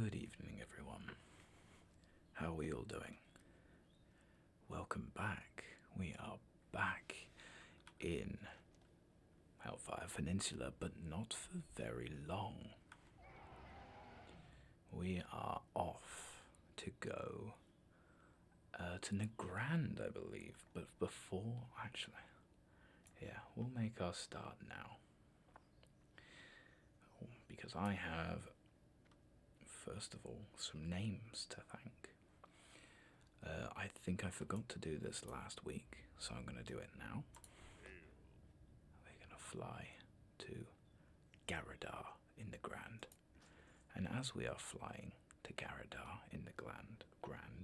Good evening, everyone. How are we all doing? Welcome back. We are back in Hellfire Peninsula, but not for very long. We are off to go to Nagrand, I believe, but before, actually, yeah, we'll make our start now. Because I have, first of all, some names to thank. I think I forgot to do this last week, so I'm going to do it now. We're going to fly to Garadar in the Grand. And as we are flying to Garadar in the Grand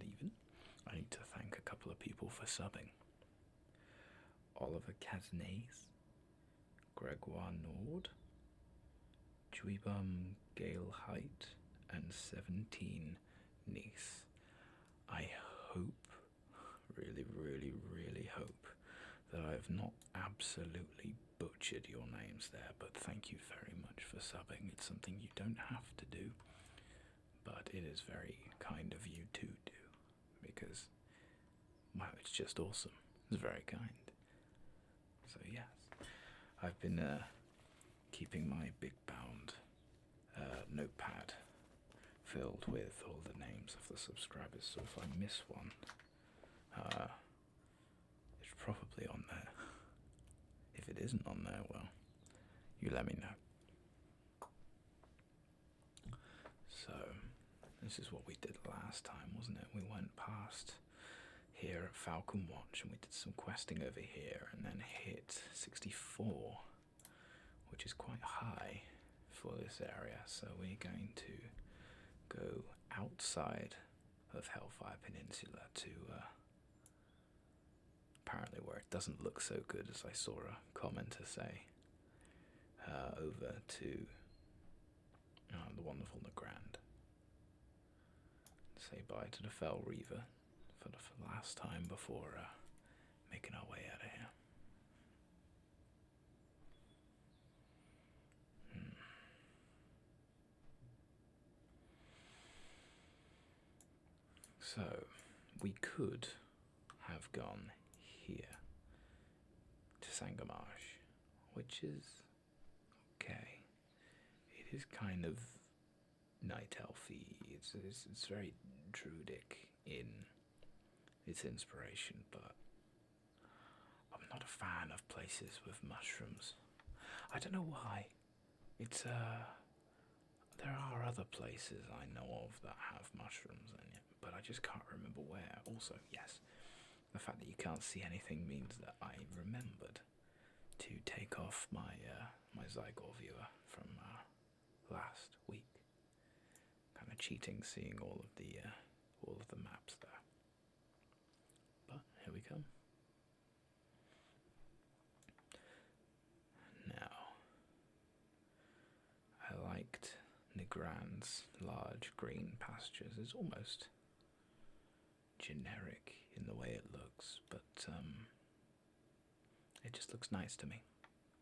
even, I need to thank a couple of people for subbing. Oliver Casnays, Gregoire Nord, Juibum Gale Height, and 17 Nice. I hope, really hope that I have not absolutely butchered your names there, but thank you very much for subbing. It's something you don't have to do, but it is very kind of you to do, because, wow, it's just awesome. It's very kind. So yes, I've been keeping my big bound notepad filled with all the names of the subscribers, so if I miss one, it's probably on there. If it isn't on there, well, you let me know. So, this is what we did last time, wasn't it? We went past here at Falcon Watch and we did some questing over here and then hit 64, which is quite high for this area, so we're going to go outside of Hellfire Peninsula to apparently where it doesn't look so good, as I saw a commenter say, over to the wonderful Nagrand. Say bye to the Fell Reaver for the last time before making our way out of here. So, we could have gone here to Sangamash, which is okay. It is kind of night elfy. It's very druidic in its inspiration, but I'm not a fan of places with mushrooms. I don't know why. It's there are other places I know of that have mushrooms in it, but I just can't remember where. Also, yes, the fact that you can't see anything means that I remembered to take off my my Zygor viewer from last week. Kind of cheating, seeing all of the maps there. But here we come. Now, I liked Nagrand's large green pastures. It's almost generic in the way it looks, but it just looks nice to me.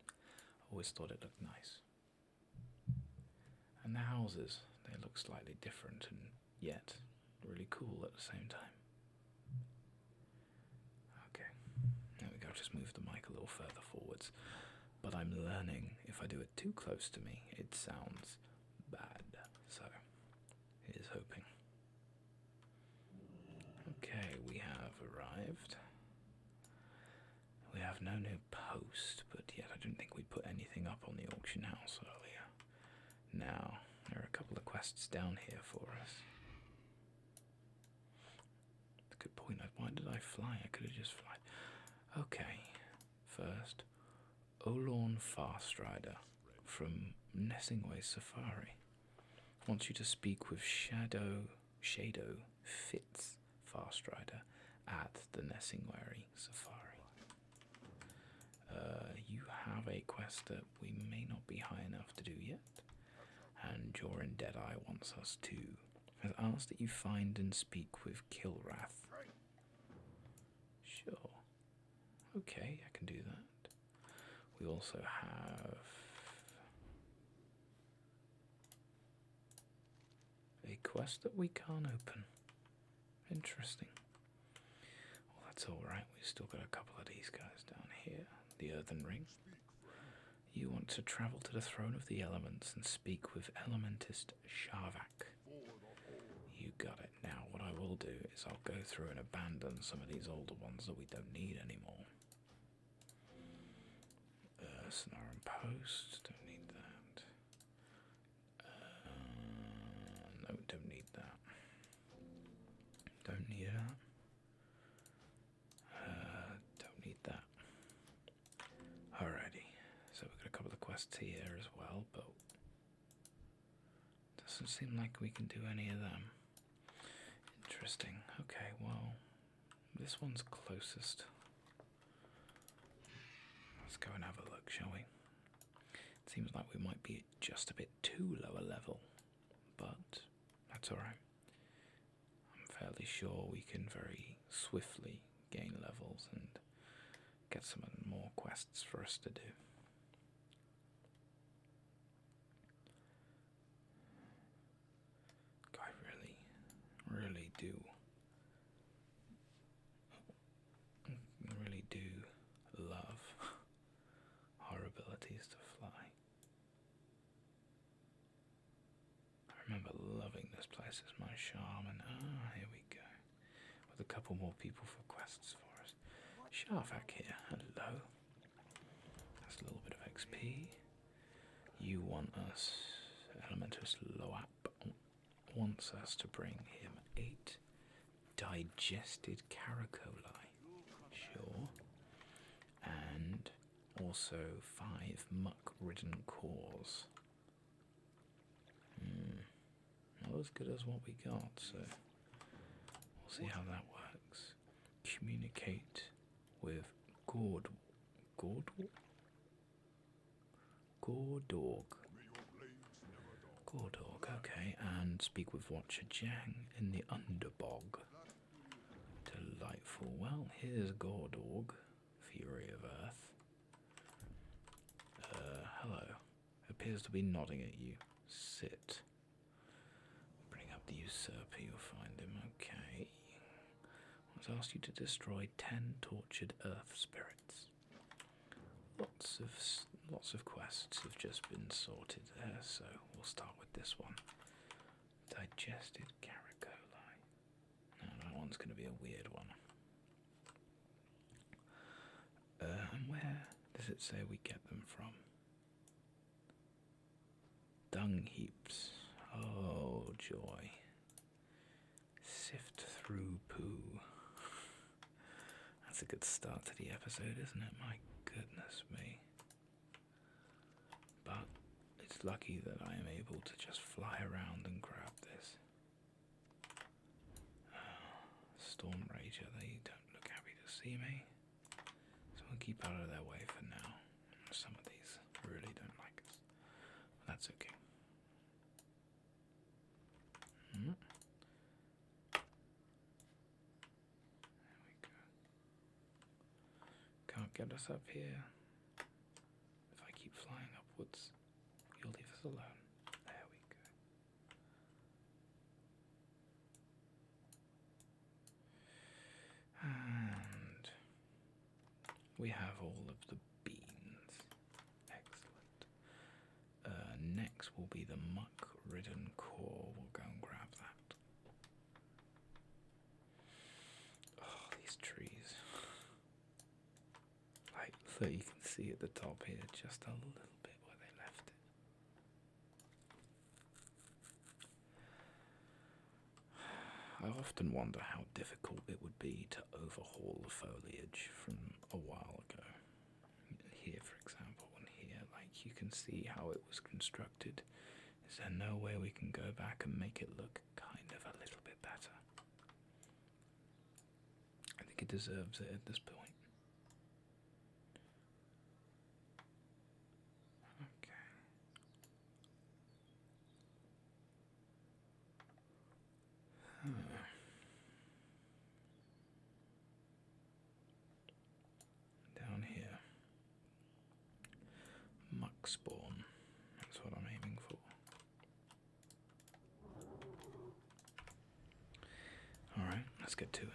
I always thought it looked nice. And the houses, they look slightly different and yet really cool at the same time. Okay, there we go. Just move the mic a little further forwards. But I'm learning if I do it too close to me, it sounds bad. So, here's hoping. Okay, we have arrived. We have no new post, but yet I didn't think we'd put anything up on the auction house earlier. Now, there are a couple of quests down here for us. Good point. Why did I fly? I could have just flown. Okay, first, Olorn Farstrider from Nessingway Safari wants you to speak with Shadow Fitz Farstrider at the Nessingway Safari. You have a quest that we may not be high enough to do yet, and Jorin Deadeye wants us to. Has asked that you find and speak with Kilrath. Sure. Okay, I can do that. We also have a quest that we can't open. Interesting. Well, that's alright. We've still got a couple of these guys down here. The Earthen Ring. You want to travel to the Throne of the Elements and speak with Elementist Sharvak. You got it. Now, what I will do is I'll go through and abandon some of these older ones that we don't need anymore. Sonaran Post, don't need that. No, don't need that. Don't need that. Don't need that. Alrighty, so we've got a couple of quests here as well, but doesn't seem like we can do any of them. Interesting. Okay, well, this one's closest. Let's go and have a look, shall we? It seems like we might be just a bit too lower level, but that's alright. I'm fairly sure we can very swiftly gain levels and get some more quests for us to do. I really do love our abilities to fly. I remember loving this place as my charm, and here we go. With a couple more people for quests for us. Sharvak here, hello. That's a little bit of XP. You want us, Elementus Loap wants us to bring him 8 digested caracoli. Sure. And also 5 muck-ridden cores. Not as good as what we got, so we'll see how that works. Communicate with Gordog, okay, and speak with Watcher Jang in the Underbog. Delightful. Well, here's Gordog, Fury of Earth. Hello. Appears to be nodding at you. Sit. Bring up the Usurper, you'll find him. Okay. I've asked you to destroy 10 tortured Earth spirits. Lots of quests have just been sorted there, so we'll start with this one. Digested caracoli. Now that one's going to be a weird one. And where does it say we get them from? Dung heaps. Oh, joy. Sift through poo. That's a good start to the episode, isn't it? My goodness me. But it's lucky that I am able to just fly around and grab this. Storm Rager, they don't look happy to see me. So we'll keep out of their way for now. Some of these really don't like us. But that's okay. There we go. Can't get us up here. If I keep flying upwards, you'll leave us alone. There we go. And we have all of the beans. Excellent. Next will be the muck-ridden core. We'll go and grab that. Oh, these trees. Like, so you can see at the top here, just a little bit where they left it. I often wonder how difficult it would be to overhaul the foliage from a while ago. Here, for example, and here, like, you can see how it was constructed. Is there no way we can go back and make it look kind of a little bit better? I think it deserves it at this point. Down here. Muck spawn. That's what I'm aiming for. let's get to it.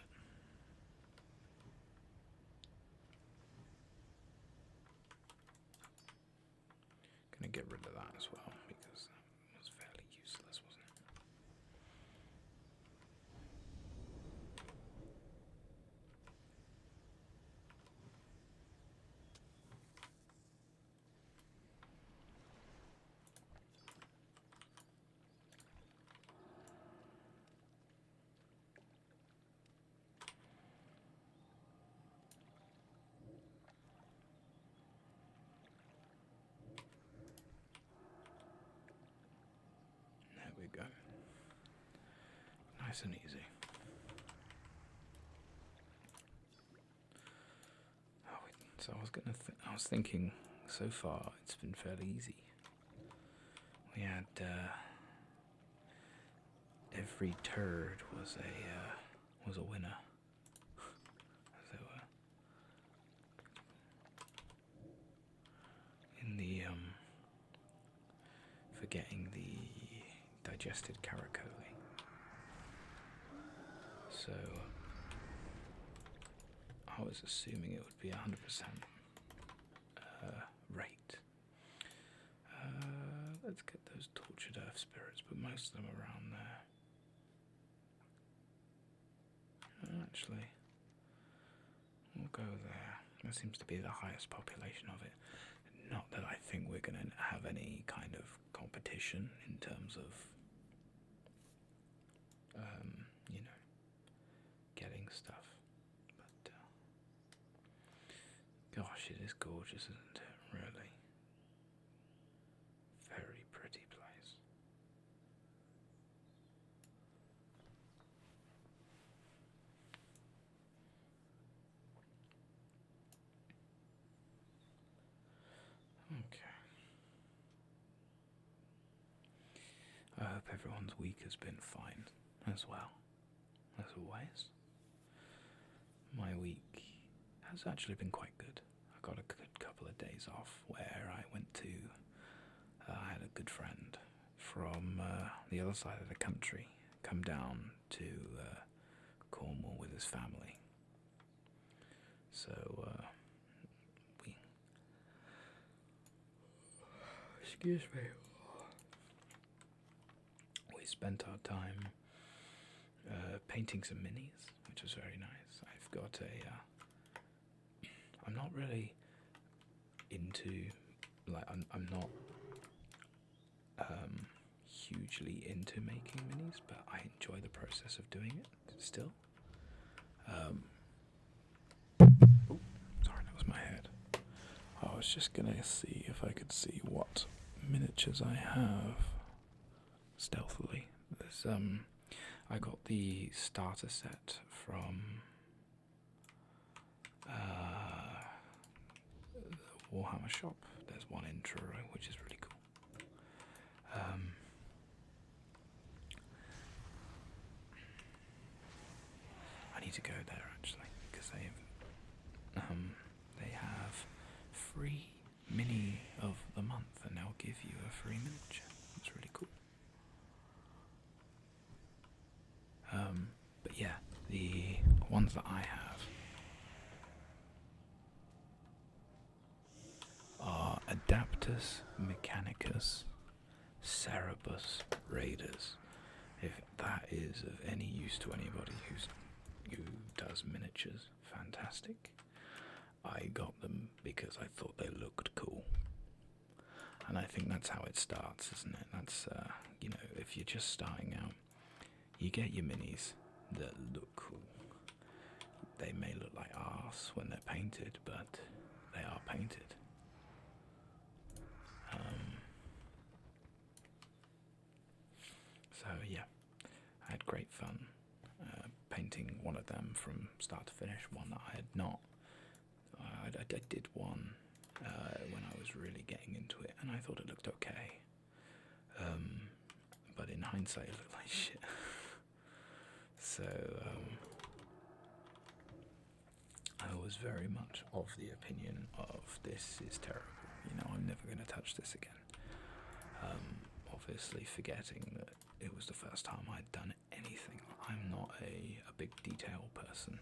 Gonna get rid of that as well because that was fairly useless, wasn't it? There we go. Nice and easy. Oh, so I was thinking. So far, it's been fairly easy. We had every turd was a winner. So in the forgetting the digested caracoli. So I was assuming it would be 100% rate. Let's get those tortured earth spirits, but most of them are around there. Actually, we'll go there. There seems to be the highest population of it. Not that I think we're going to have any kind of competition in terms of, getting stuff. But, gosh, it is gorgeous, isn't it? Really. Very pretty place. Okay. I hope everyone's week has been fine as well, as always. My week has actually been quite good. I got a good couple of days off where I went to, I had a good friend from the other side of the country come down to Cornwall with his family. So excuse me. We spent our time painting some minis, which was very nice. I've got I'm not really into, I'm not hugely into making minis, but I enjoy the process of doing it still. Sorry, that was my head. I was just gonna see if I could see what miniatures I have stealthily. There's I got the starter set from the Warhammer shop. There's one in Truro, which is really cool. I need to go there actually because they have free mini of the month, and they'll give you a free miniature. It's really cool. But yeah, the ones that I have are Adaptus Mechanicus Cerebus Raiders. If that is of any use to anybody who does miniatures, fantastic. I got them because I thought they looked cool. And I think that's how it starts, isn't it? That's, if you're just starting out, you get your minis that look cool. They may look like arse when they're painted, but they are painted. So yeah, I had great fun painting one of them from start to finish, one that I had not. I did one when I was really getting into it, and I thought it looked okay. But in hindsight, it looked like shit. So I was very much of the opinion of this is terrible. I'm never going to touch this again. Obviously, forgetting that it was the first time I'd done anything I'm not a big detail person.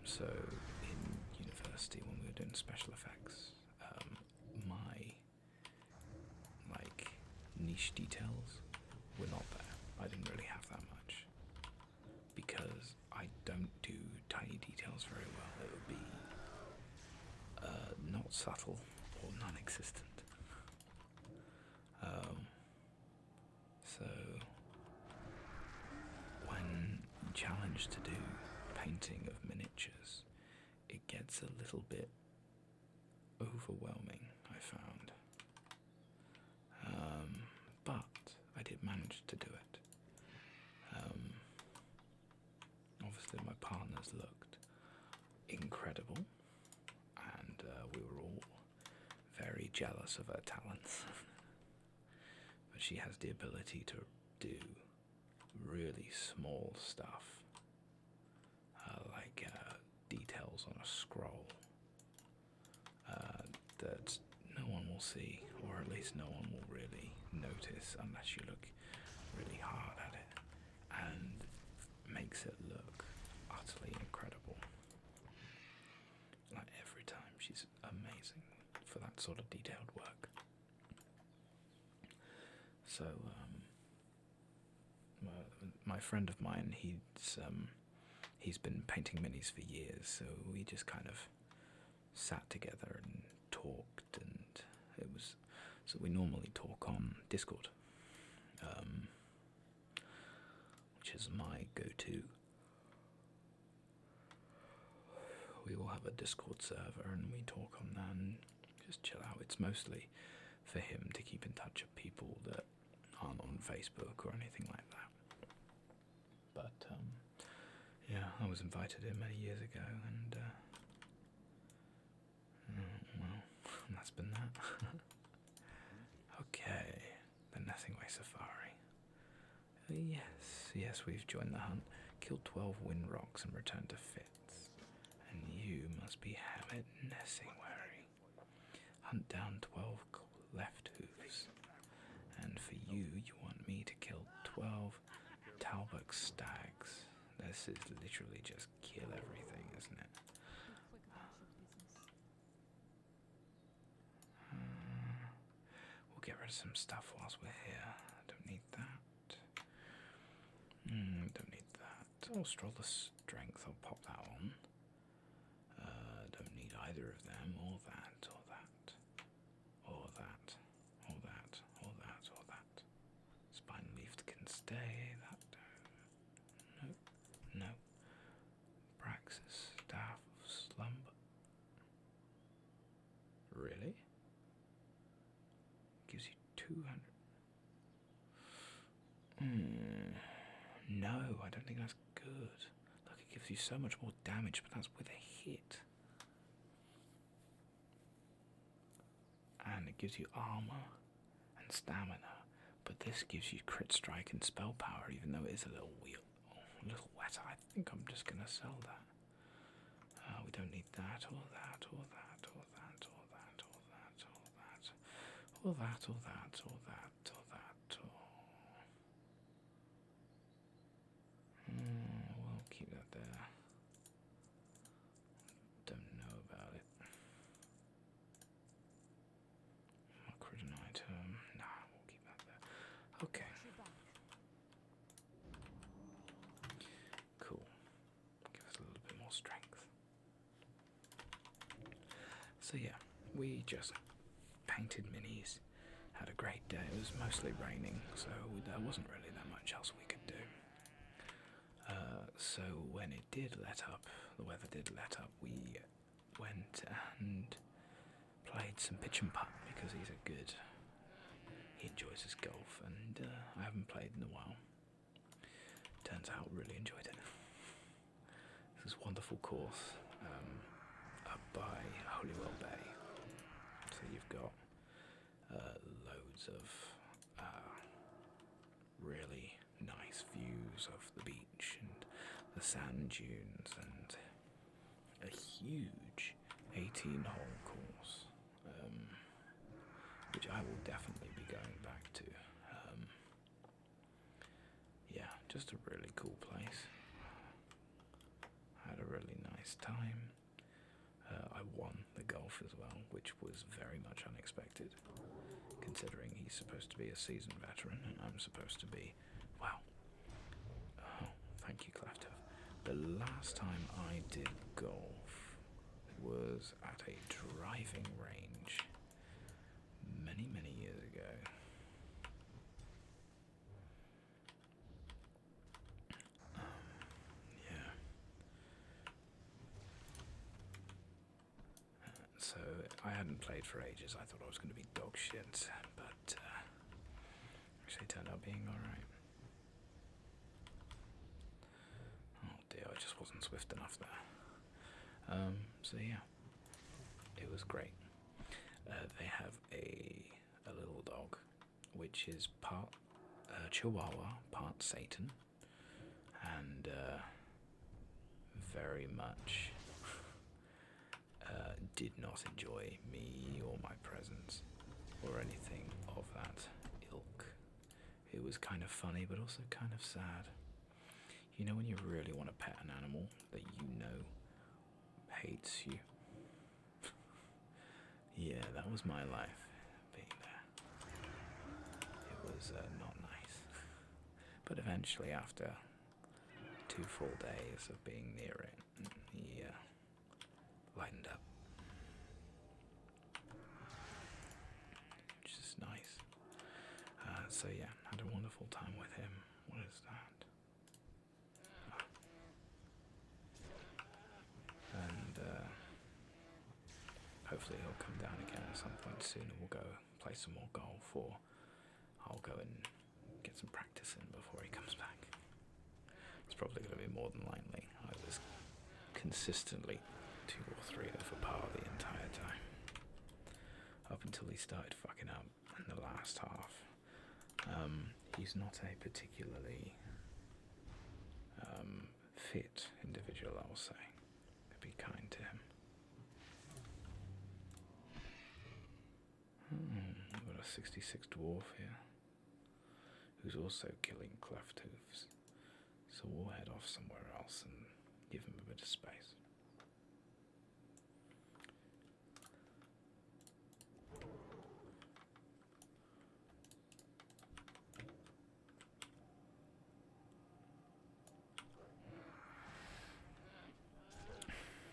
So in university when we were doing special effects, my like niche details were not there. I didn't really have that much because I don't do tiny details very well. It would be not subtle or non-existent. So when challenged to do painting of miniatures, it gets a little bit overwhelming, I found. But I did manage to do it. Obviously my partners looked incredible, and we were all very jealous of her talents. But she has the ability to do really small stuff, like details on a scroll that no one will see, or at least no one will really notice unless you look really hard at it, and makes it look utterly incredible. Like every time, she's amazing for that sort of detailed work. So my friend of mine, he's been painting minis for years, so we just kind of sat together and talked, and it was, so we normally talk on Discord, which is my go-to. We all have a Discord server and we talk on that and just chill out. It's mostly for him to keep in touch with people that aren't on Facebook or anything like that. But yeah, I was invited in many years ago, and well, that's been that. Okay, the Nessingway Safari. Yes, we've joined the hunt. Killed 12 wind rocks and returned to Fitz. And you must be Hammett Nessingwary. Hunt down 12 left hooves. And for you want me to kill 12 Talbot stags. This is literally just kill everything, isn't it? We'll get rid of some stuff whilst we're here. Don't need that. Don't need that. Oh, Stroll the Strength. I'll pop that on. Don't need either of them, or that, or that, or that, or that, or that, or that. Spine Leaf can stay. That. No. Praxis Staff of Slumber. Really? Gives you 200. No, I don't think that's good. Look, it gives you so much more damage, but that's with a hit. And it gives you armor and stamina, but this gives you crit strike and spell power, even though it is a little wetter. I think I'm just gonna sell that. We don't need that, or that, or that, or that, or that, or that, or that, or that, or that, or that, or that, or... We'll keep that there. Don't know about it. Crit item. Nah, we'll keep that there. Okay. Cool. Give us a little bit more strength. So yeah, we just painted minis, had a great day. It was mostly raining, so there wasn't really that much else we could do. So when it did let up, the weather did let up, we went and played some pitch and putt, because he enjoys his golf, and I haven't played in a while. Turns out really enjoyed it. This is a wonderful course up by Holywell Bay. So you've got loads of really nice views of the beach and the sand dunes, and a huge 18-hole course, which I will definitely be going back to. Yeah, just a really cool place. Had a really nice time. I won the golf as well, which was very much unexpected, considering he's supposed to be a seasoned veteran and I'm supposed to be, well, oh, thank you, Clefto. The last time I did golf was at a driving range many, many years ago. Yeah. So I hadn't played for ages. I thought I was going to be dog shit, but actually turned out being alright. Oh dear, I just wasn't swift enough there. So yeah, it was great. They have a little dog, which is part Chihuahua, part Satan, and very much did not enjoy me or my presence or anything of that ilk. It was kind of funny, but also kind of sad. You know when you really want to pet an animal that you know hates you? Yeah, that was my life, being there. It was not nice. But eventually, after 2 full days of being near it, he lightened up. Which is nice. So yeah, had a wonderful time with him. What is that? And hopefully he'll come down again at some point soon and we'll go play some more golf, or I'll go and get some practice in before he comes back. It's probably going to be more than likely. I was consistently 2 or 3 over par the entire time. Up until he started fucking up in the last half. He's not a particularly fit individual, I will say. Be kind to him. We've got a 66 dwarf here, who's also killing cleft hoofs. So we'll head off somewhere else and give him a bit of space.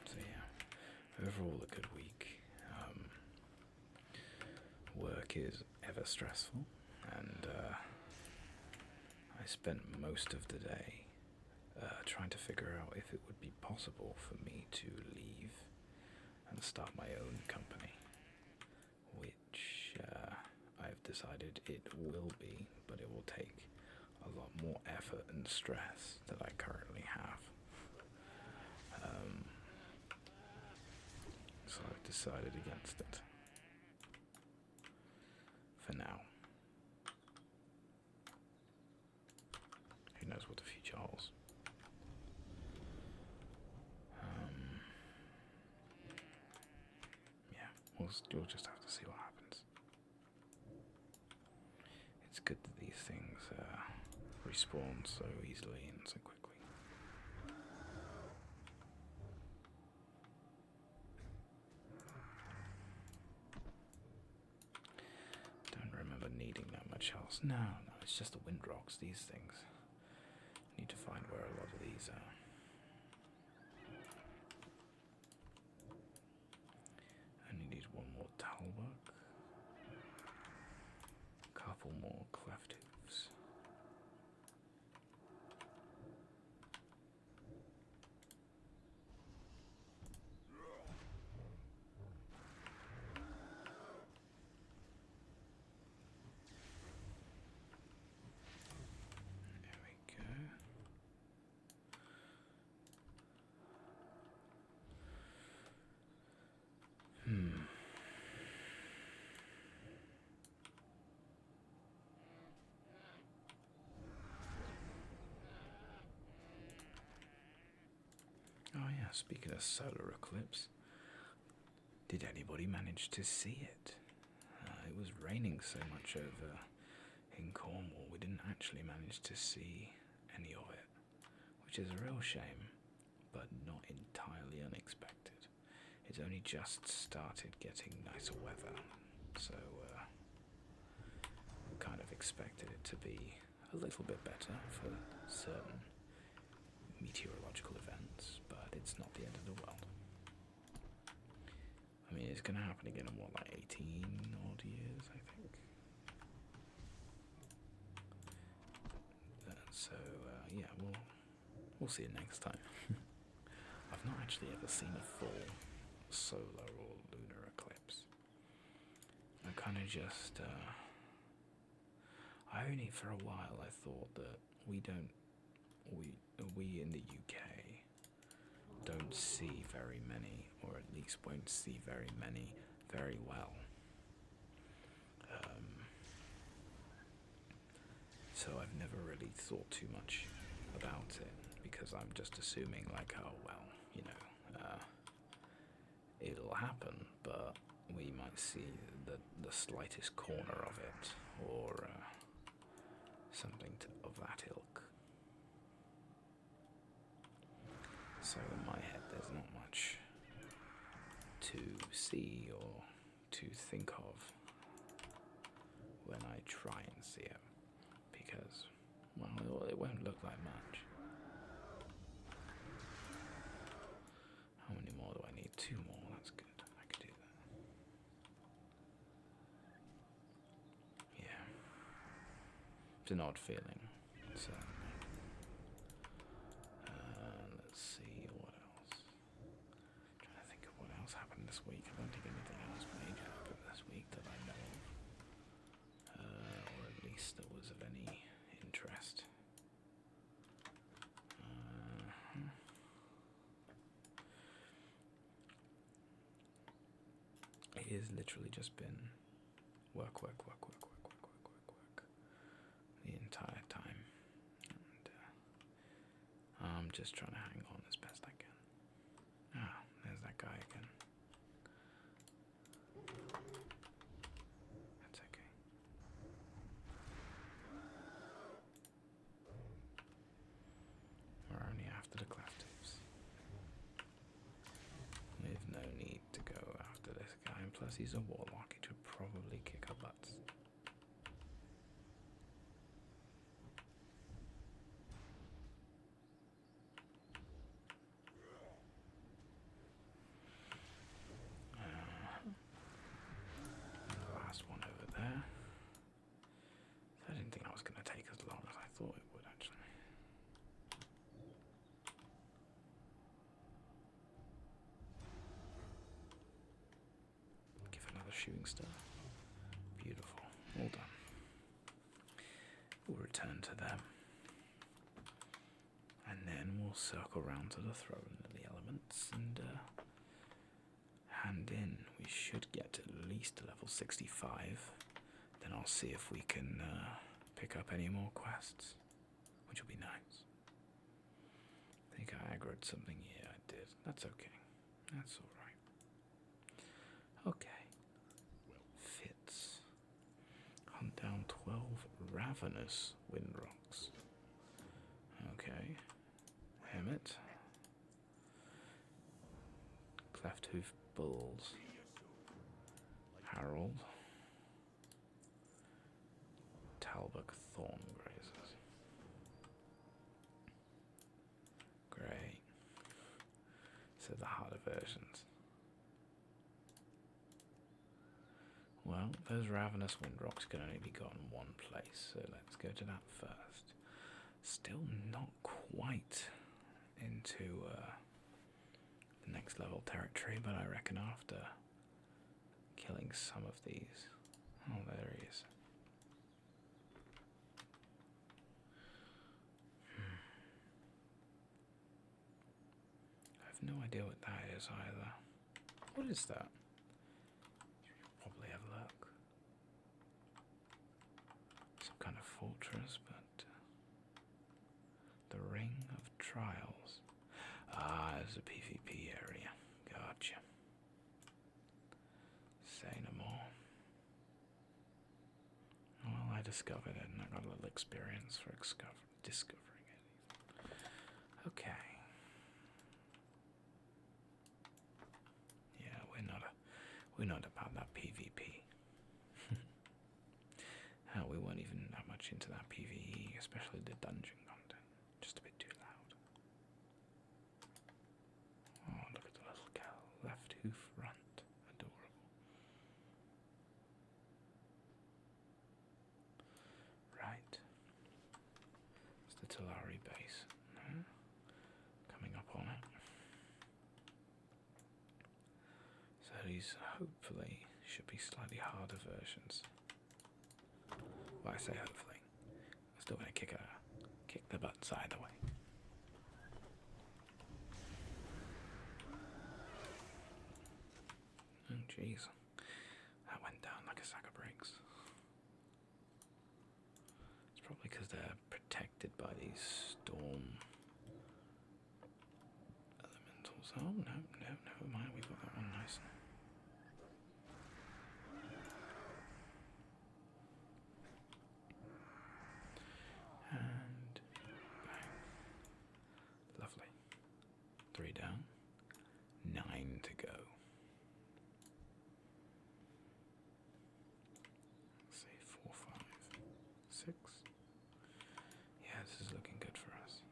So yeah, overall a good week. Work is ever stressful, and I spent most of the day trying to figure out if it would be possible for me to leave and start my own company, which I've decided it will be, but it will take a lot more effort and stress that I currently have. So I've decided against it for now. Who knows what the future holds? Yeah, we'll just have to see what happens. It's good that these things respawn so easily and so quickly. Don't remember needing that much else. No, it's just the wind rocks, these things. Need to find where a lot of these are. Only need 1 more talbuk. Couple more cleft hoofs. There we go. Oh yeah, speaking of solar eclipse, did anybody manage to see it? It was raining so much over in Cornwall, we didn't actually manage to see any of it, which is a real shame, but not entirely unexpected. It's only just started getting nicer weather, so kind of expected it to be a little bit better for certain meteorological events, but it's not the end of the world. I mean, it's going to happen again in what, like 18 odd years, I think. Yeah, we'll see it next time. I've not actually ever seen a full solar or lunar eclipse. I kind of just, I only for a while I thought that we in the UK don't see very many, or at least won't see very many very well. So I've never really thought too much about it, because I'm just assuming like, oh well, you know, it'll happen, but we might see the slightest corner of it, or something of that ilk. So in my head there's not much to see or to think of when I try and see it, because, well, it won't look like much. How many more do I need? 2 more, that's good. I could do that. Yeah. It's an odd feeling, certainly. Let's see, what else? Trying to think of what else happened this week. I don't think anything else major happened this week that I know of. Or at least that was of any interest. It has literally just been work the entire time, and I'm just trying to hang on as best I can. Ah, there's that guy again. That's okay. We're only after the cleftives. We've no need to go after this guy, and plus he's a warlock. He should probably kick our butts. The last one over there. I didn't think I was going to take as long as I thought it would, actually. Give another shooting star. Beautiful. All done. We'll return to them. And then we'll circle round to the throne of the elements and hand in. We should get at least to level 65. Then I'll see if we can pick up any more quests, which will be nice. I think I aggroed something. Yeah, I did. That's okay. That's alright. Okay. Fits. Hunt down 12 ravenous windrocks. Okay. Hemet. Cleft hoof bulls. Harold. Talbot thorn grazers. Great. So the harder versions. Well, those ravenous windrocks can only be got in one place, so let's go to that first. Still not quite into the next level territory, but I reckon after killing some of these... Oh, there he is. I have no idea what that is either. What is that? Probably have a look. Some kind of fortress, but the Ring of Trials. Ah, it's a PvP area. Gotcha. Say no more. Well, I discovered it, and I got a little experience for discovering it. Okay. Yeah, we're not about that PvP. Hell, we weren't even that much into that PvE, especially the dungeon content. Just a bit too loud. Oh, look at the little cow. Left hoof runt. Adorable. Right. It's the Talari base. No? Coming up on it. So these hopefully should be slightly harder versions. Well, I say hopefully. I'm still going to kick the butts either way. Oh, jeez. That went down like a sack of bricks. It's probably because they're protected by these storm elementals. Oh, no, never mind. We've got that one nice. And bang. Lovely. 3 down. 9 to go. Let's see, 4, 5, 6. Yeah, this is looking good for us.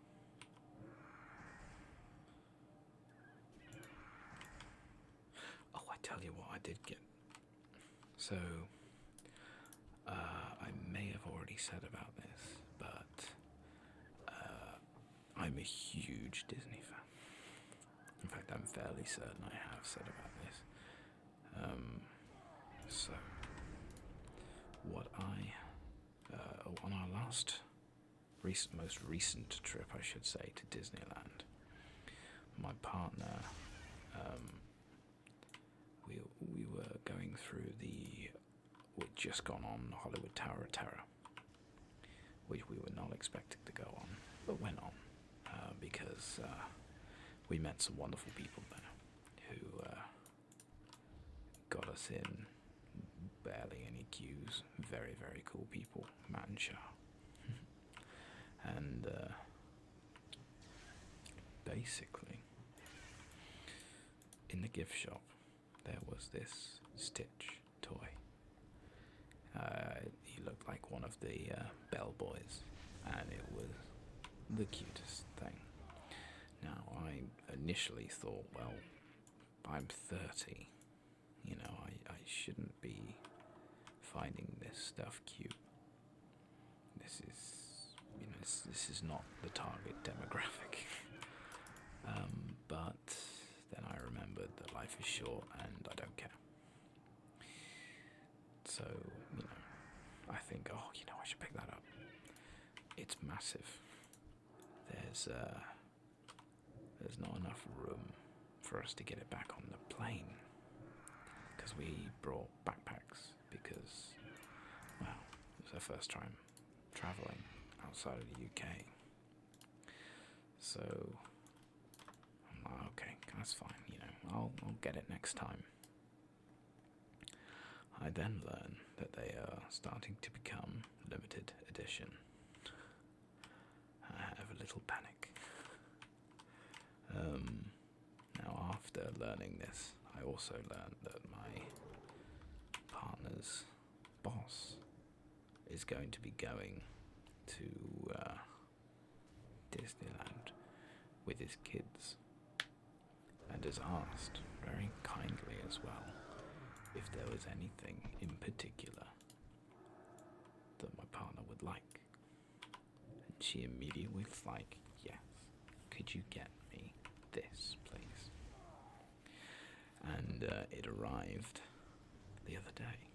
Oh, I tell you what I did get. So, I may have already said about this, but I'm a huge Disney fan. In fact, I'm fairly certain I have said about this. So, what on our most recent trip, I should say, to Disneyland, my partner, we were going through we'd just gone on Hollywood Tower of Terror, which we were not expecting to go on, but went on, because we met some wonderful people there who got us in barely any queues. Very, very cool people, Matt and Shah. And basically, in the gift shop, there was this Stitch toy. He looked like one of the bellboys, and it was the cutest thing. Now, I initially thought, well, I'm 30, you know, I shouldn't be finding this stuff cute. This is not the target demographic. But then I remembered that life is short and I don't care. So, you know, I think, oh, you know, I should pick that up. It's massive. There's not enough room for us to get it back on the plane, because we brought backpacks because, well, it was our first time traveling outside of the UK. So I'm like, okay, that's fine, you know, I'll get it next time. I then learn that they are starting to become limited edition. I have a little panic. Now, after learning this, I also learned that my partner's boss is going to be going to Disneyland with his kids, and has asked very kindly as well if there was anything in particular that my partner would like. And she immediately was like, yes, could you get me this, please? And it arrived the other day.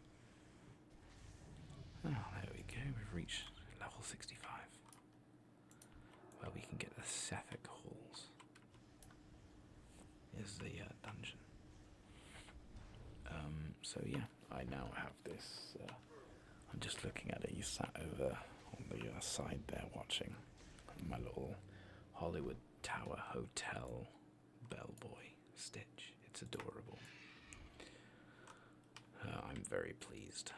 Oh, there we go, we've reached level 65, where we can get the Sethek Halls. Is the dungeon. So yeah, I now have this. I'm just looking at it. You sat over on the side there watching my little Hollywood Tower Hotel bellboy Stitch. It's adorable. I'm very pleased.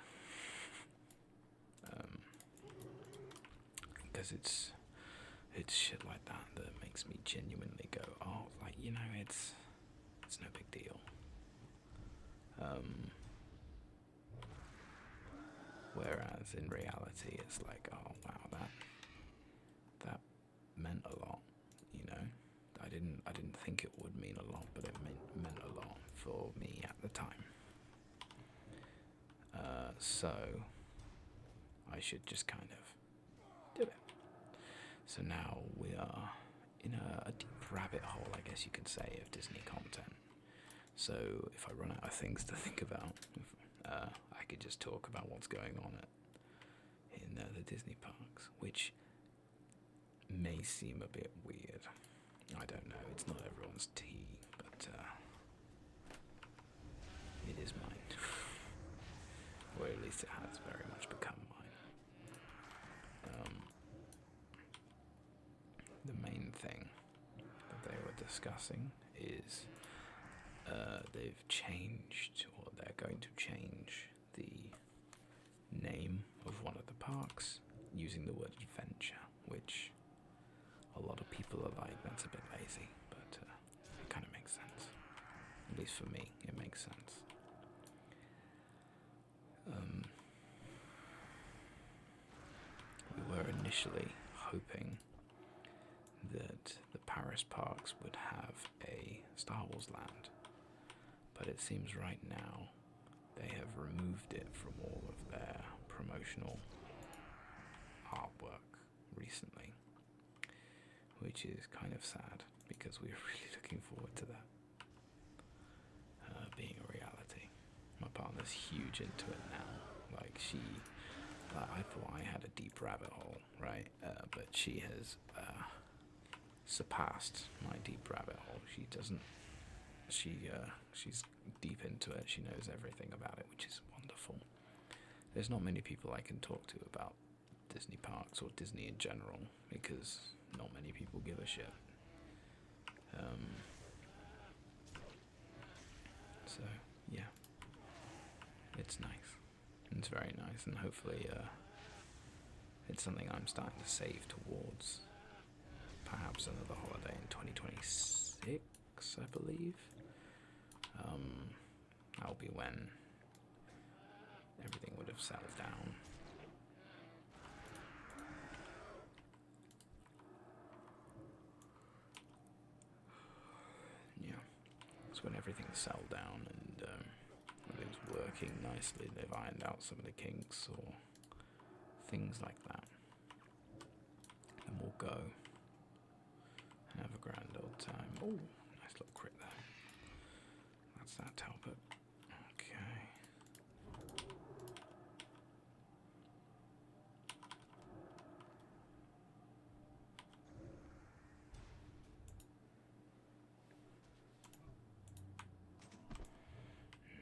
Because it's It's shit like that that makes me genuinely go, oh, like, you know, it's no big deal. Whereas in reality, it's like, oh wow, that meant a lot, you know. I didn't think it would mean a lot, but it meant a lot for me at the time. So I should just kind of do it. So now we are in a deep rabbit hole, I guess you could say, of Disney content. So if I run out of things to think about, I could just talk about what's going on in the Disney parks, which may seem a bit weird. I don't know, it's not everyone's tea, but it is mine. Or at least it has very much become mine. The main thing that they were discussing is they've changed, or they're going to change, the name of one of the parks using the word adventure, which a lot of people are like, that's a bit lazy, but it kind of makes sense. At least for me, it makes sense. We were initially hoping that the Paris parks would have a Star Wars land, but it seems right now they have removed it from all of their promotional artwork recently, which is kind of sad because we were really looking forward to that being a reality. My partner's huge into it now. Like I thought I had a deep rabbit hole, right? But she has surpassed my deep rabbit hole. She doesn't. She's deep into it. She knows everything about it, which is wonderful. There's not many people I can talk to about Disney parks or Disney in general because not many people give a shit. So yeah, it's nice. It's very nice, and hopefully it's something I'm starting to save towards perhaps another holiday in 2026, I believe. That'll be when everything would have settled down. Yeah, it's when everything's settled down and everything's working nicely. They've ironed out some of the kinks or things like that. And we'll go and have a grand old time. Oh, nice little crit there. That's that Talbot. Okay.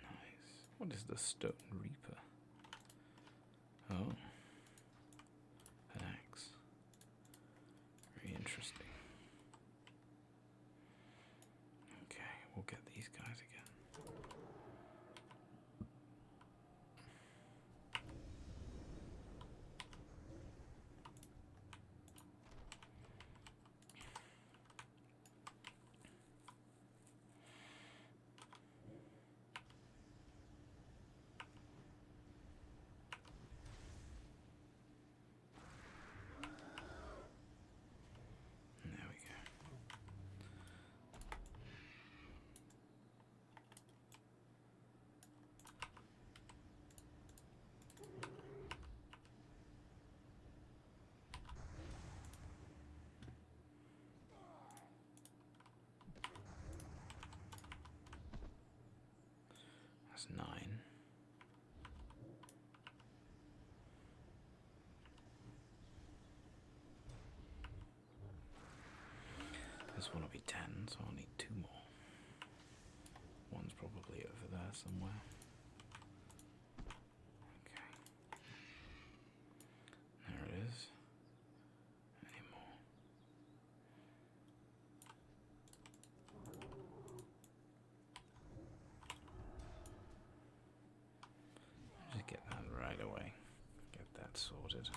Nice. What is the Stone Reaper? Oh. An axe. Very interesting. Okay, we'll get these guys again. There we go. That's 9. This one will be 10, so I'll need 2 more. One's probably over there somewhere. Okay. There it is. Any more? Just get that right away. Get that sorted.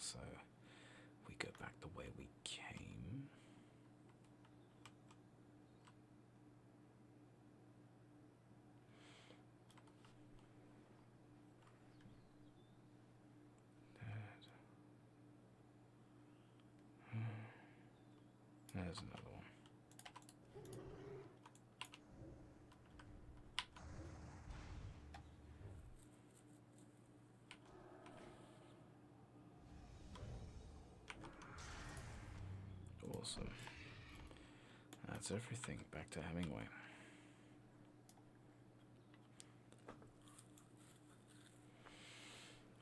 so we go back the way we came. There's another one. Awesome. That's everything. Back to Hemingway.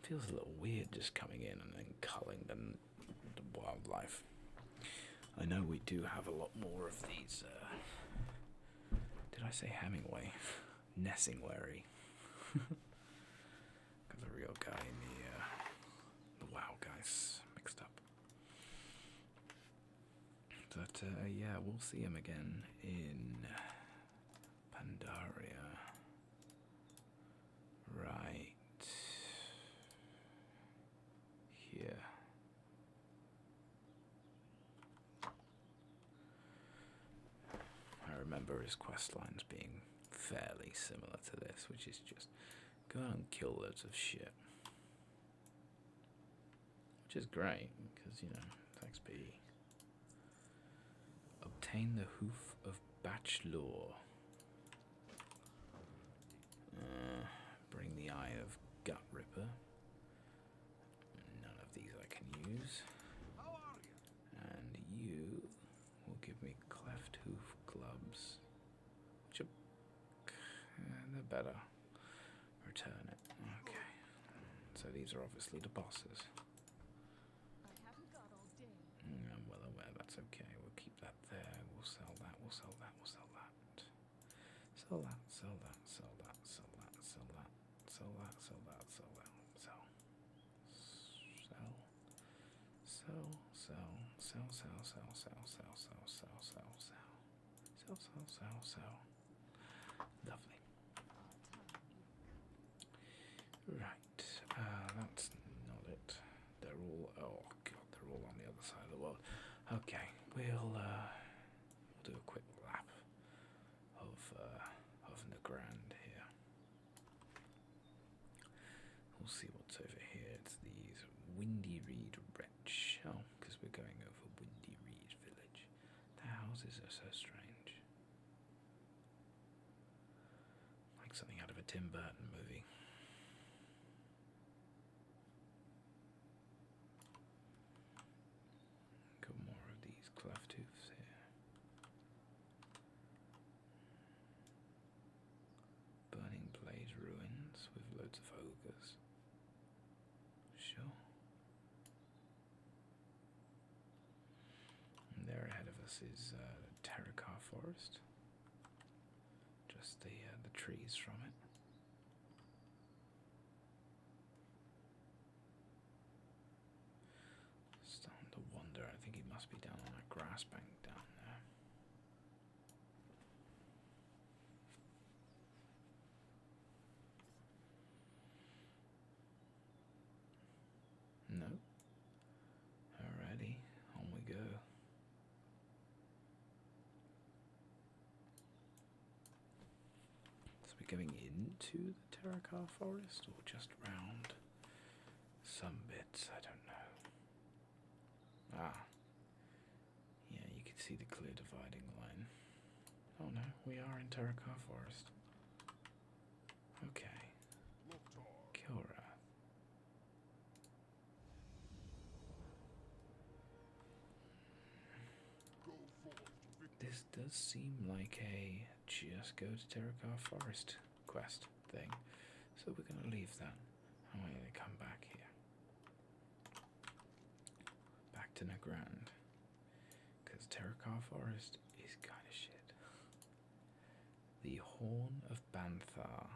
Feels a little weird just coming in and then culling the wildlife. I know we do have a lot more of these. Did I say Hemingway? Nessingwary. Got the real guy in the WoW guys mixed up. But yeah, we'll see him again in Pandaria. Right here. I remember his quest lines being fairly similar to this, which is just go out and kill loads of shit. Which is great, because, you know, it's XP. Obtain the hoof of Bachelor. Bring the eye of Gut Ripper. None of these I can use. And you will give me Cleft Hoof Gloves. Which are... they're better. Return it. Okay. So these are obviously the bosses. I'm well aware, that's okay. We'll keep that there. We'll sell that, we'll sell that, we'll sell that. Sell that, sell that, sell that, sell that, sell that, sell that, sell that, sell that, sell. Sell. Lovely. Right, that's not it. They're all, oh god, they're all on the other side of the world. Okay, we'll do a quick lap of Nagrand here. We'll see what's over here. It's these Windy Reed Wretch. Oh, because we're going over Windy Reed Village. The houses are so strange. Like something out of a Tim Burton movie. Got more of these cleft hoofs here. Burning Blaze ruins with loads of ogres. Sure. And there ahead of us is Terracar Forest. Just the trees from it. Starting to wonder. I think he must be down on that grass bank down there. No. Alrighty, on we go. So we're going into the Terracar Forest or just round some bits, I don't know. Ah. Yeah, you can see the clear dividing line. Oh no, we are in Terracar Forest. Okay. Kilra. This does seem like a just go to Terracar Forest quest thing. So we're going to leave that. And we're going to come back here. Back to Nagrand. Because Terracar Forest is kind of shit. The Horn of Banthar.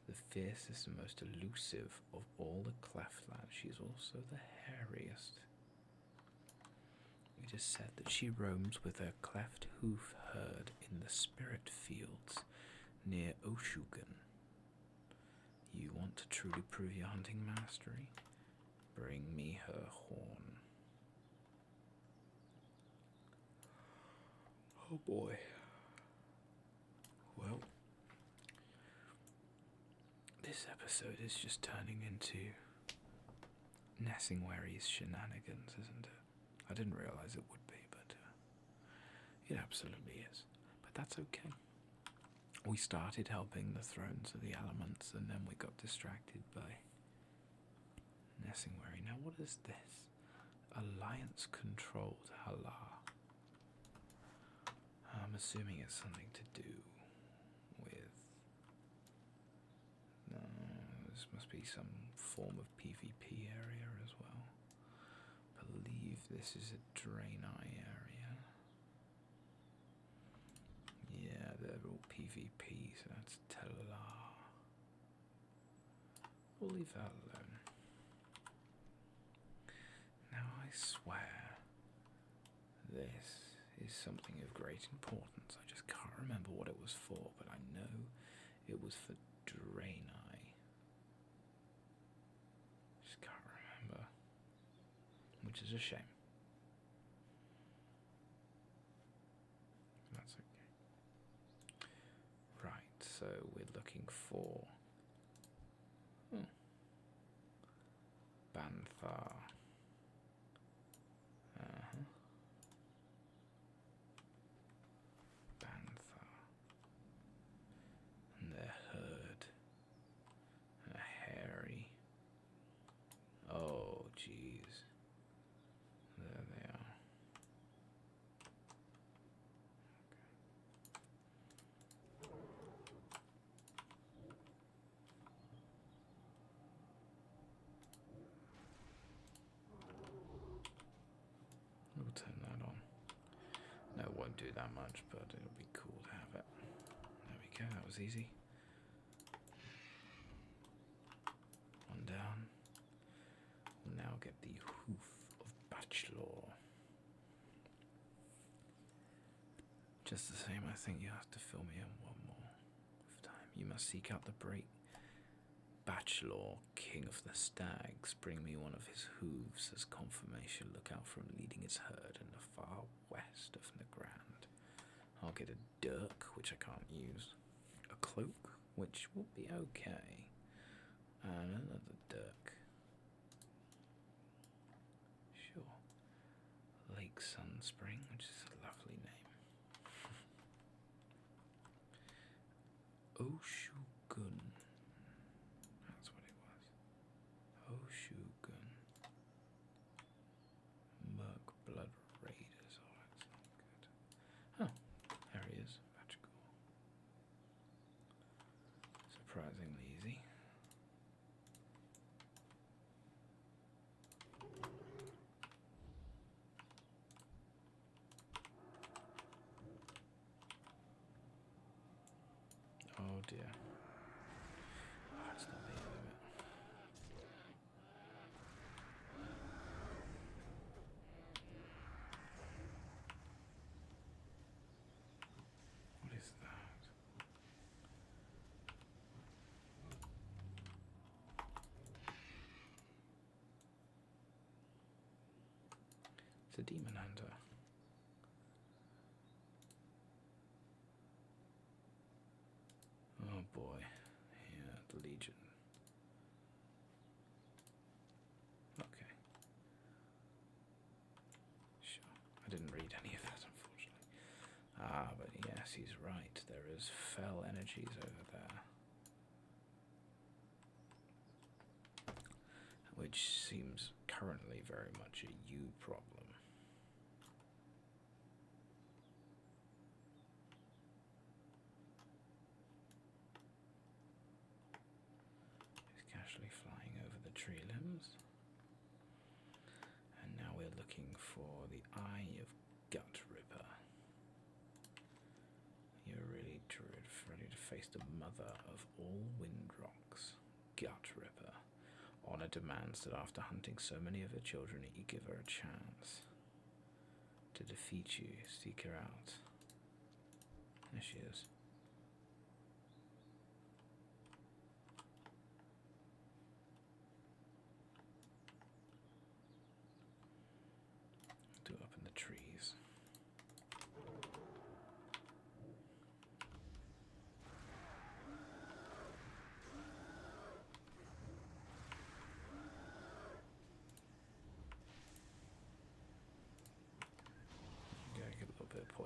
The fiercest and most elusive of all the Cleftlands. She's also the hairiest. It is said that she roams with her cleft hoof herd in the spirit fields near Oshugan. You want to truly prove your hunting mastery? Bring me her horn. Oh boy. Well, this episode is just turning into Nessingwary's shenanigans, isn't it? I didn't realise it would be, but it absolutely is. But that's okay. We started helping the Thrones of the Elements, and then we got distracted by Nessingwary. Now, what is this? Alliance-controlled Halar. I'm assuming it's something to do with... No, this must be some form of PvP area as well. I believe this is a Draenei area. Yeah, they're all PvP, so that's Telar. We'll leave that alone. Now I swear, this is something of great importance. I just can't remember what it was for, but I know it was for Draenei. Just can't remember, which is a shame. That's okay. Right, so we're looking for Banthar. Banthar. And their herd. And a hairy. Oh, jeez. There they are. We'll turn that on. No, it won't do that much, but it'll be cool to have it. There we go, that was easy. One down. We'll now get the hoof of Bachelor. Just the same, I think you have to fill me in one more time. You must seek out the break. Bachelor, king of the stags, bring me one of his hooves as confirmation. Look out for him leading his herd in the far west of Nagrand. I'll get a dirk, which I can't use, a cloak, which will be okay, and another dirk. Sure. Lake Sunspring, which is a lovely name. Oshugun. That's what it was. Oshugun. Merc Blood Raiders. Oh, that's not good. Oh, there he is. Magical. Surprisingly easy. Oh dear. Oh, it's not the end of it. What is that? It's a demon hunter. Oh boy, yeah, the Legion. Okay. Sure, I didn't read any of that, unfortunately. Ah, but yes, he's right. There is fell energies over there. Which seems currently very much a you problem. Casually flying over the tree limbs. And now we're looking for the Eye of Gut Ripper. You're really ready to face the mother of all Windrocks, Gut Ripper. Honor demands that after hunting so many of her children, that you give her a chance to defeat you. Seek her out. There she is.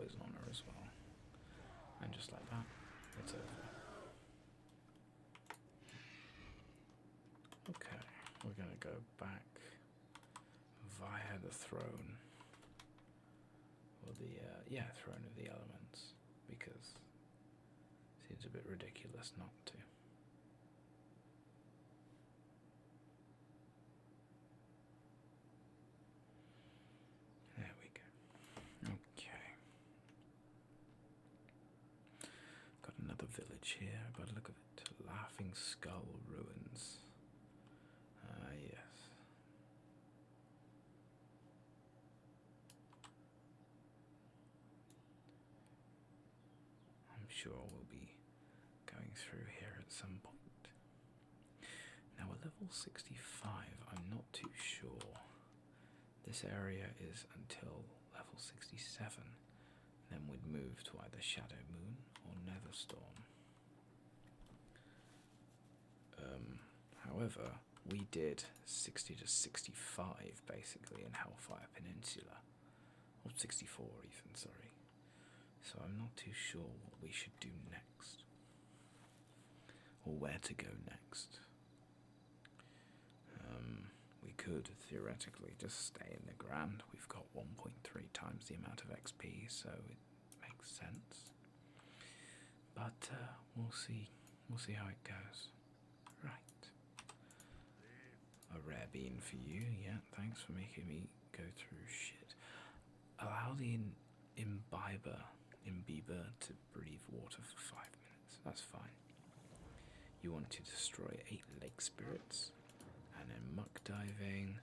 poison on her as well. And just like that, it's over. Okay, we're going to go back via the throne. Or the, throne of the elements. Because it seems a bit ridiculous not to. There we go. Okay. Got another village here, by the look of it. Laughing Skull Ruins. Ah, yes. I'm sure we'll be going through here at some point. Now, at level 65, I'm not too sure. This area is until level 67. Then we'd move to either Shadow Moon or Netherstorm. However, we did 60 to 65 basically in Hellfire Peninsula. Or 64 even, sorry. So I'm not too sure what we should do next. Or where to go next. We could theoretically just stay in Nagrand. We've got 1.3 times the amount of XP, so it makes sense. But we'll see. We'll see how it goes. Right. A rare bean for you. Yeah, thanks for making me go through shit. Allow the imbiber to breathe water for 5 minutes. That's fine. You want to destroy 8 lake spirits. And then muck diving,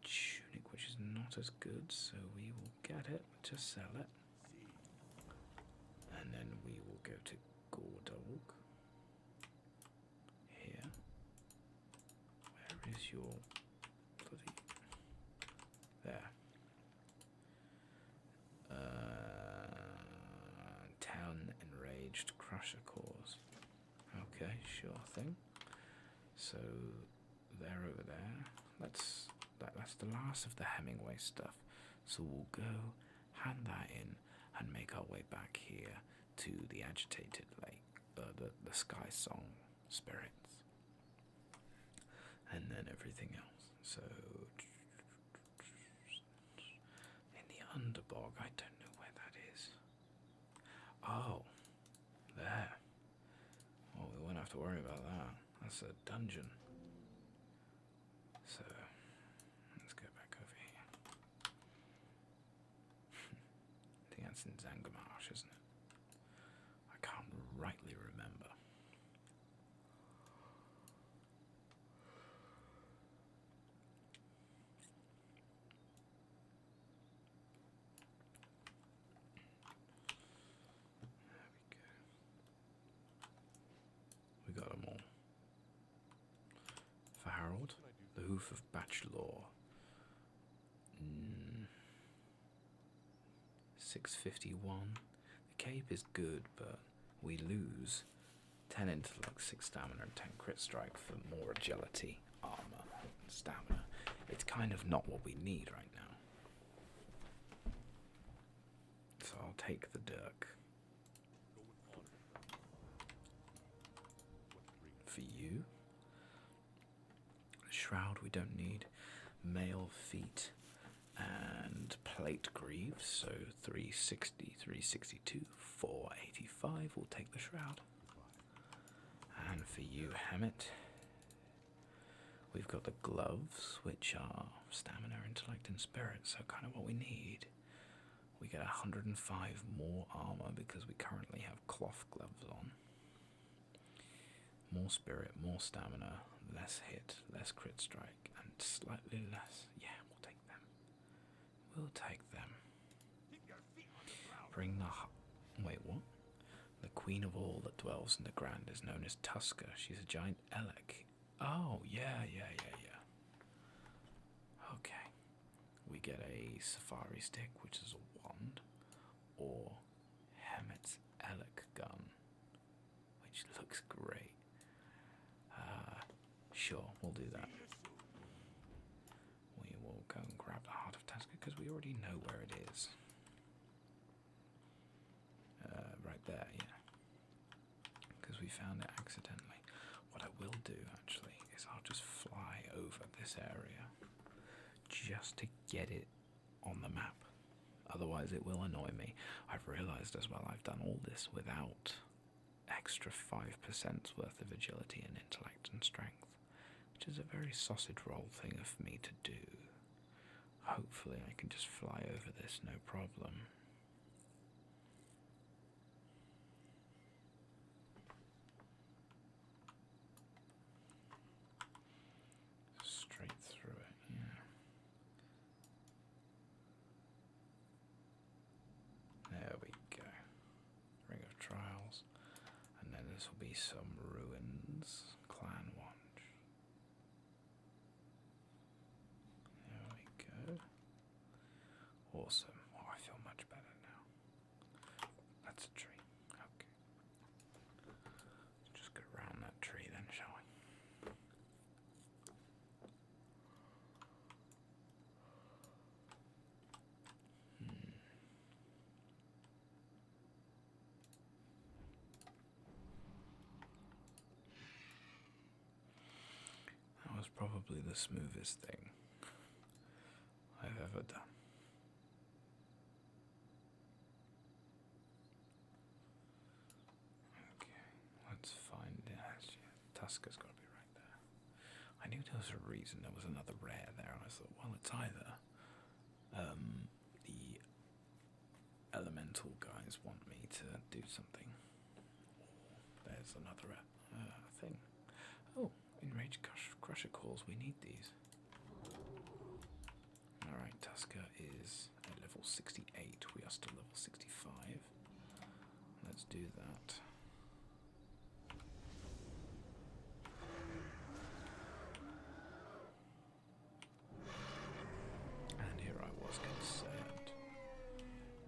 tunic, which is not as good, so we will get it to sell it. And then we will go to Gordog. Here. Where is your bloody... There. Town Enraged Crusher Cores. Okay, sure thing. So they're over there. That's the last of the Hemingway stuff. So we'll go hand that in and make our way back here to the agitated lake, the Sky Song spirits, and then everything else. So in the Underbog, I don't know where that is. Oh, there. Well, we won't have to worry about that. That's a dungeon. So, let's go back over here. I think that's in Zangarmarsh, isn't it? I can't rightly remember. There we go. We got them all. For Harold, the Hoof of Bachelor. 651. The cape is good, but we lose 10 intellect, 6 stamina, and 10 crit strike for more agility, armor, and stamina. It's kind of not what we need right now. So I'll take the Dirk. For you. Shroud we don't need. Male feet and plate greaves, so 360, 362, 485. We'll take the shroud. And for you, Hammett, we've got the gloves, which are stamina, intellect, and spirit, so kind of what we need. We get 105 more armor because we currently have cloth gloves on. More spirit, more stamina, less hit, less crit strike, and slightly less. Yeah, we'll take them. We'll take them. Bring the... Wait, what? The queen of all that dwells in the Nagrand is known as Tusker. She's a giant Elec. Oh, yeah. Okay. We get a safari stick, which is a wand, or Hemmett's Elec gun, which looks great. Sure, we'll do that. We will go and grab the Heart of Tusker because we already know where it is. there, yeah. Because we found it accidentally. What I will do, actually, is I'll just fly over this area just to get it on the map. Otherwise it will annoy me. I've realised as well I've done all this without extra 5% worth of agility and intellect and strength, which is a very sausage roll thing for me to do. Hopefully I can just fly over this no problem. Straight through it, yeah. There we go. Ring of Trials. And then this will be some ruins. Clan Watch. There we go. Awesome. Oh, I feel much better now. That's a tree. Okay. Let's just go around that tree then, shall we? That was probably the smoothest thing I've ever done. Okay, let's find it. Tuska's got to be right there. I knew there was a reason there was another rare there, and I thought, well, it's either the elemental guys want me to do something, or there's another thing. Oh, Enraged Crusher Calls, we need these. Alright, Tuska is at level 68, we are still level 65. Let's do that. And here I was concerned.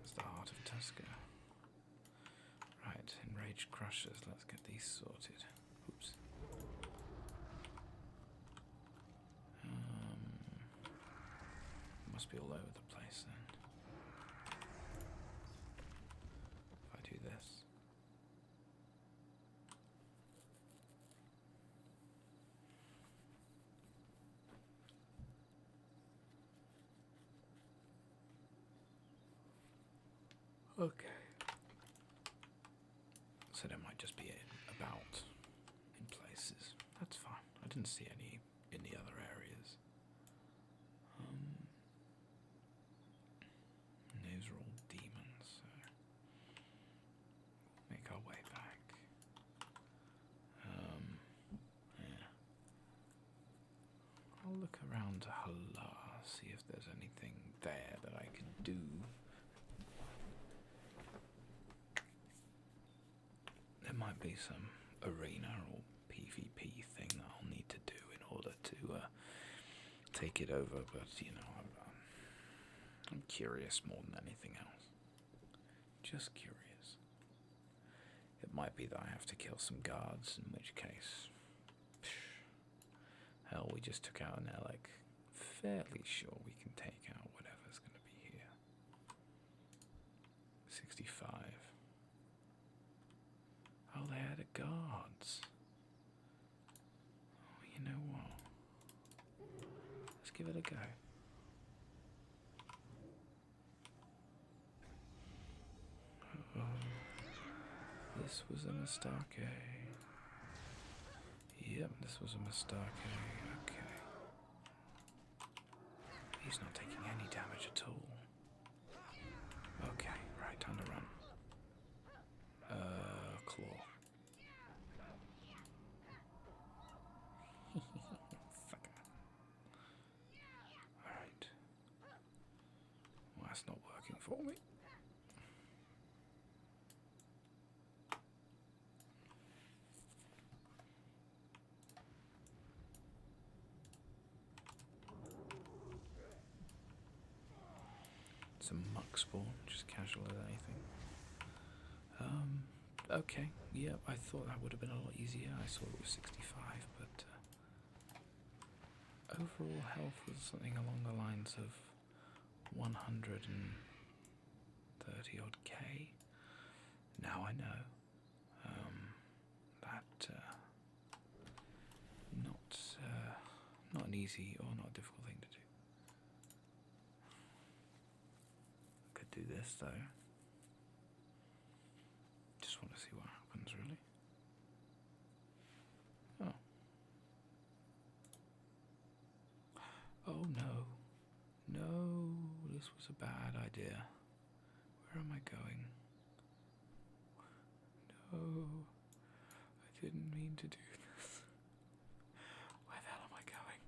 It's the heart of Tuska. Right, Enraged Crushers, let's get these sorted. Oops. Must be all over the place then. If I do this. Okay. So there might just be about in places. That's fine. I didn't see any in the other areas. These are all demons, so make our way back. Yeah. I'll look around Hala, see if there's anything there that I can do. There might be some arena or PvP thing that I'll need to do in order to take it over, but you know, I'm curious more than anything else. Just curious. It might be that I have to kill some guards, in which case, hell, we just took out an Elec. Fairly sure we can take out whatever's going to be here. 65. Oh, they had a guards. Oh, you know what? Let's give it a go. This was a mistake. Yep, this was a mistake. Okay. He's not taking any damage at all. Okay, right, time to run. Claw. Fucker. Alright. Well, that's not working for me. Some muck spawn, just casual as anything. Okay, yeah, I thought that would have been a lot easier. I saw it was 65, but overall health was something along the lines of 130 odd K. Now I know that not an easy or not a difficult thing to do. Could do this though. Just want to see what happens, really. Oh. Oh no. No, this was a bad idea. Where am I going? No, I didn't mean to do this. Where the hell am I going?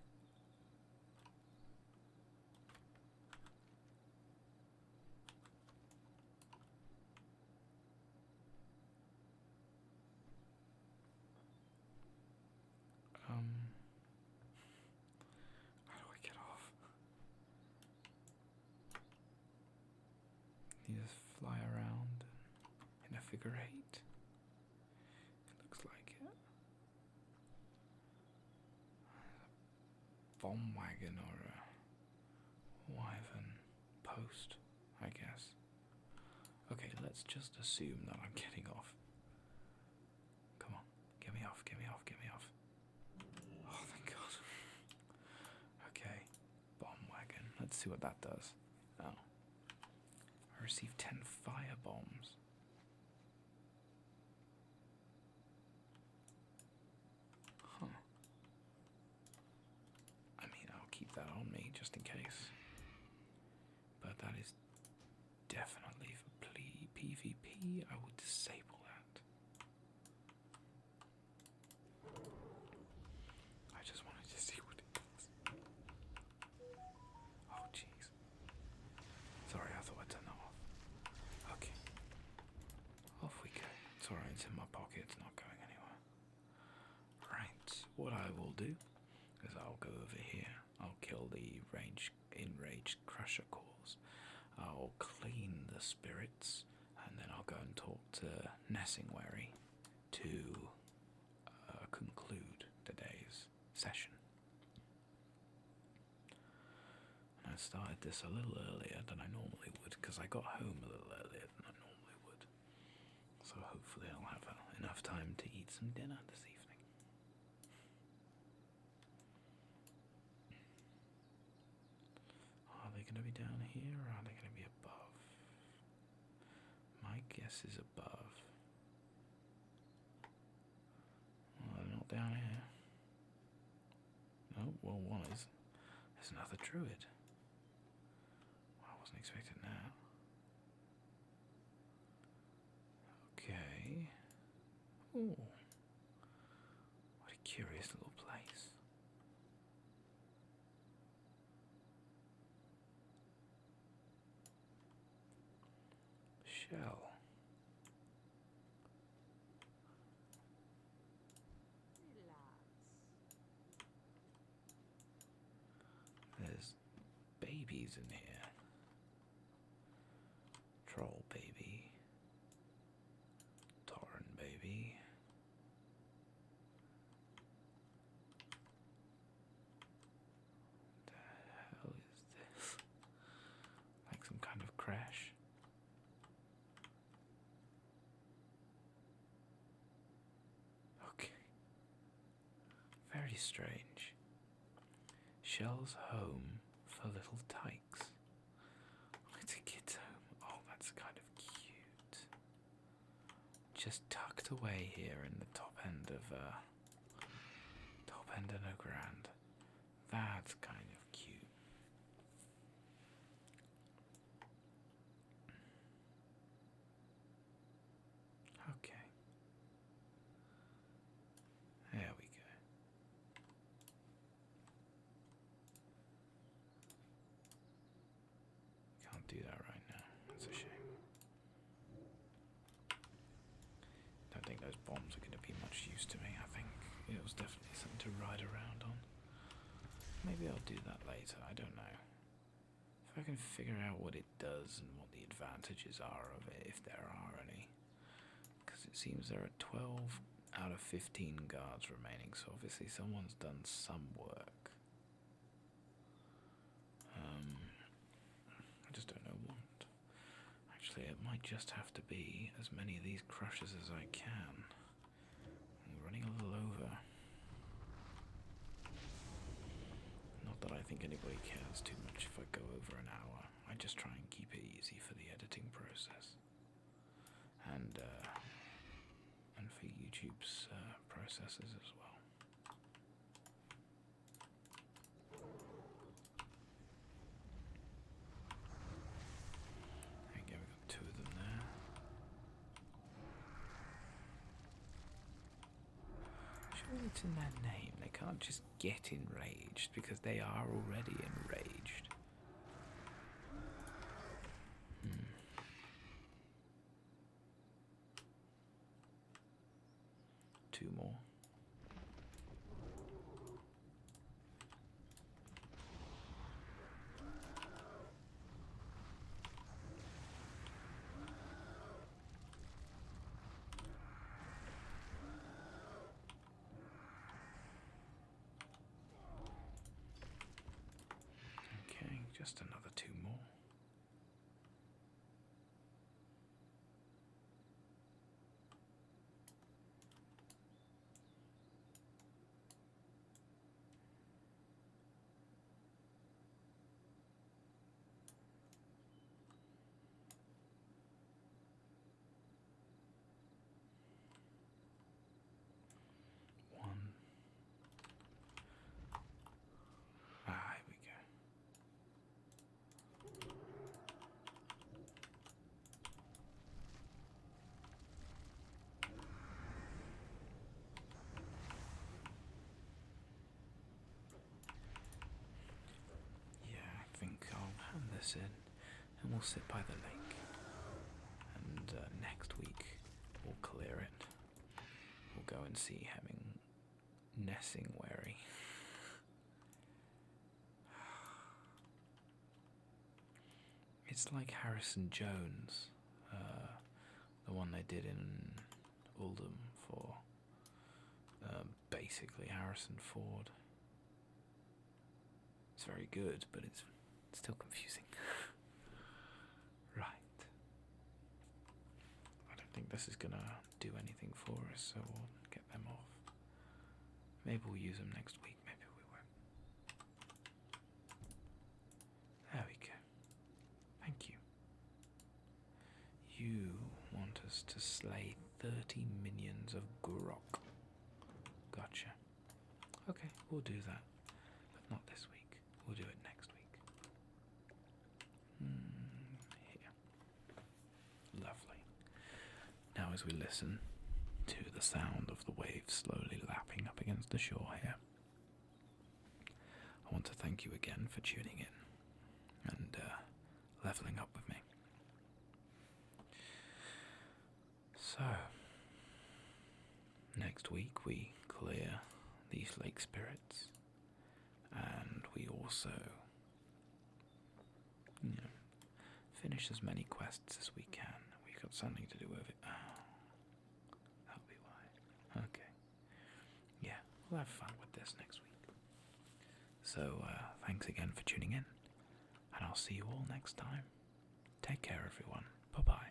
How do I get off? You just fly around in a figure eight. It looks like it. A bomb wagon or a wyvern post, I guess. Okay, let's just assume that I'm getting off. Come on, get me off, get me off, get me off. Oh, thank God. Okay, bomb wagon. Let's see what that does. Oh. I received 10 fire bombs. Huh. I mean, I'll keep that on me just in case. But that is definitely for PvP. I will disable that. I just wanted to see what it does. Oh, jeez. Sorry, I thought I'd turn that off. Okay. Off we go. It's alright, it's in my pocket, it's not going anywhere. Right, what I will do is I'll go over here. I'll kill the enraged crusher cores. I'll clean the spirits, and then I'll go and talk to Nessingwary to conclude today's session. And I started this a little earlier than I normally would, because I got home a little earlier than I normally would. So hopefully I'll have enough time to eat some dinner this evening. Are they going to be down here, or are they going to be above? My guess is above. Well, they're not down here. Oh, well, one is. There's another druid. I wasn't expecting that. Okay. Ooh. What a curious little place. Shell. There's babies in here. Troll baby. Tauren baby. What the hell is this? Like some kind of crash. Okay. Very strange. Shell's home for little tykes. It's a kid's home. Oh, that's kind of cute. Just tucked away here in the top end of Nagrand. That's kind of cute. Okay. There we go. Can't do that right now. That's a shame. Don't think those bombs are going to be much use to me. I think it was definitely something to ride around on. Maybe I'll do that later. I don't know. If I can figure out what it does and what the advantages are of it, if there are any. Because it seems there are 12 out of 15 guards remaining, so obviously someone's done some work. I just don't know what. Actually, Frankly, it might just have to be as many of these crushes as I can. I'm running a little over. Not that I think anybody cares too much if I go over an hour. I just try and keep it easy for the editing process. And for YouTube's processes as well. There we go, we've got 2 of them there. Surely it's in their name. They can't just get enraged because they are already enraged. 2 more. Okay, just another 2 more. Here we go. Yeah, I think I'll hand this in and we'll sit by the lake. And next week we'll clear it. We'll go and see Nessingwary. It's like Harrison Jones, the one they did in Uldum for basically Harrison Ford. It's very good, but it's still confusing. Right. I don't think this is gonna do anything for us, so we'll get them off. Maybe we'll use them next week, maybe we won't. There we go. Thank you. You want us to slay 30 minions of Grok. Gotcha. Okay, we'll do that. But not this week. We'll do it next week. Here. Lovely. Now as we listen to the sound of the waves slowly lapping up against the shore here, I want to thank you again for tuning in and leveling up with me. So, next week we clear these lake spirits, and we also, finish as many quests as we can. We've got something to do with it. Oh, that'll be why. Okay. Yeah, we'll have fun with this next week. So, thanks again for tuning in, and I'll see you all next time. Take care, everyone. Bye-bye.